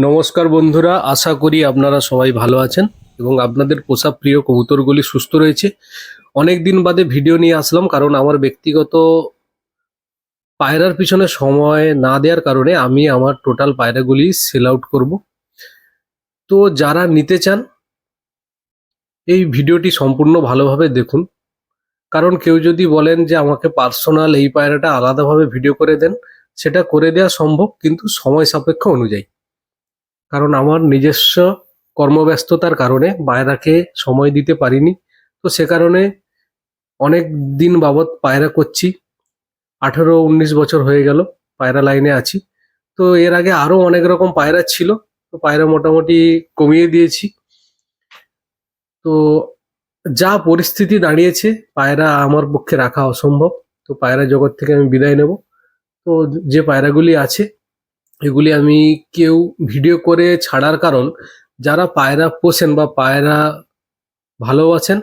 নমস্কার বন্ধুরা, আশা করি আপনারা সবাই ভালো আছেন এবং আপনাদের পোষা প্রিয় কবুতরগুলি সুস্থ রয়েছে। অনেক দিন বাদে ভিডিও নিয়ে আসলাম, কারণ আমার ব্যক্তিগত পায়রার পিছনে সময় না দেওয়ার কারণে আমি আমার টোটাল পায়রাগুলি সেল আউট করব। তো যারা নিতে চান এই ভিডিওটি সম্পূর্ণ ভালোভাবে দেখুন, কারণ কেউ যদি বলেন যে আমাকে পার্সোনাল এই পায়রাটা আলাদাভাবে ভিডিও করে দেন, সেটা করে দেওয়া সম্ভব, কিন্তু সময় সাপেক্ষ অনুযায়ী। কারণ আমার নিজস্ব কর্মব্যস্ততার কারণে পায়রাকে সময় দিতে পারিনি। তো সে কারণে অনেক দিন বাবদ পায়রা করছি। 18-19 বছর হয়ে গেল পায়রা লাইনে আছি। তো এর আগে আরো অনেক রকম পায়রা ছিল, তো পায়রা মোটামুটি কমিয়ে দিয়েছি। তো যা পরিস্থিতি দাঁড়িয়েছে, পায়রা আমার পক্ষে রাখা অসম্ভব। তো পায়রা জগৎ থেকে আমি বিদায় নেব। তো যে পায়রাগুলি আছে এগুলি আমি কেউ ভিডিও করে ছাড়ার কারণ, যারা পায়রা পোষেন বা পায়রা ভালোবাসেন,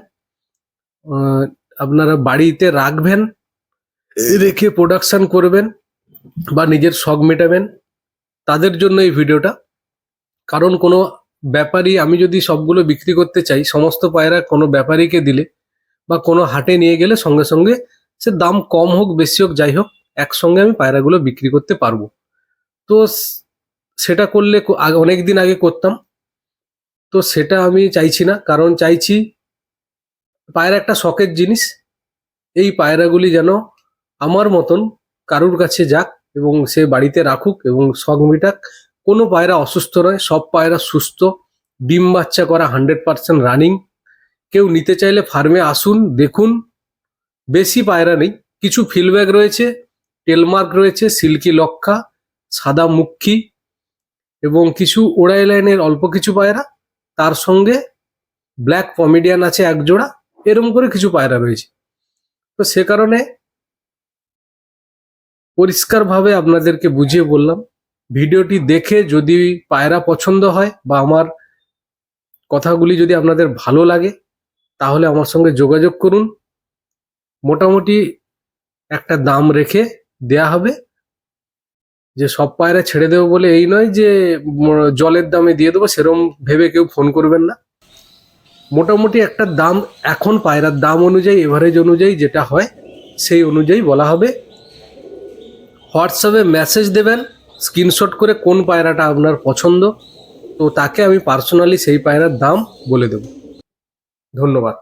আহ, আপনারা বাড়িতে রাখবেন, রেখে প্রোডাকশন করবেন বা নিজের শখ মেটাবেন, তাদের জন্য এই ভিডিওটা। কারণ কোনো ব্যাপারী, আমি যদি সবগুলো বিক্রি করতে চাই, সমস্ত পায়রা কোনো ব্যাপারীকে দিলে বা কোনো হাটে নিয়ে গেলে সঙ্গে সঙ্গে সে দাম কম হোক বেশি হোক যাই হোক, একসঙ্গে আমি পায়রাগুলো বিক্রি করতে পারবো। তো সেটা করলে অনেক দিন আগে করতাম, তো সেটা আমি চাইছি না। কারণ চাইছি পায়রা একটা শখের জিনিস, এই পায়রাগুলি যেন আমার মতন কারুর কাছে যাক এবং সে বাড়িতে রাখুক এবং শখ মিটাক। কোনো পায়রা অসুস্থ নয়, সব পায়রা সুস্থ, ডিম বাচ্চা করা, 100% রানিং। কেউ নিতে চাইলে ফার্মে আসুন, দেখুন। বেশি পায়রা নেই, কিছু ফিলব্যাগ রয়েছে, টেলমার্ক রয়েছে, সিল্কি লক্ষা, সাদা মুখী এবং কিছু ওড়াই লাইনের অল্প কিছু পায়রা, তার সঙ্গে ব্ল্যাক কমেডিয়ান আছে এক জোড়া, এরম করে কিছু পায়রা রয়েছে। তো সে কারণে পরিষ্কারভাবে আপনাদেরকে বুঝিয়ে বললাম। ভিডিওটি দেখে যদি পায়রা পছন্দ হয় বা আমার কথাগুলি যদি আপনাদের ভালো লাগে, তাহলে আমার সঙ্গে যোগাযোগ করুন। মোটামুটি একটা দাম রেখে দেয়া হবে। যে সব পায়রা ছেড়ে দেবো বলে এই নয় যে জলের দামে দিয়ে দেবো, সেরম ভেবে কেউ ফোন করবেন না। মোটামুটি একটা দাম, এখন পায়রার দাম অনুযায়ী, এভারেজ অনুযায়ী যেটা হয় সেই অনুযায়ী বলা হবে। হোয়াটসঅ্যাপে মেসেজ দেবেন স্ক্রিনশট করে কোন পায়রাটা আপনার পছন্দ, তো তাকে আমি পার্সোনালি সেই পায়রার দাম বলে দেব। ধন্যবাদ।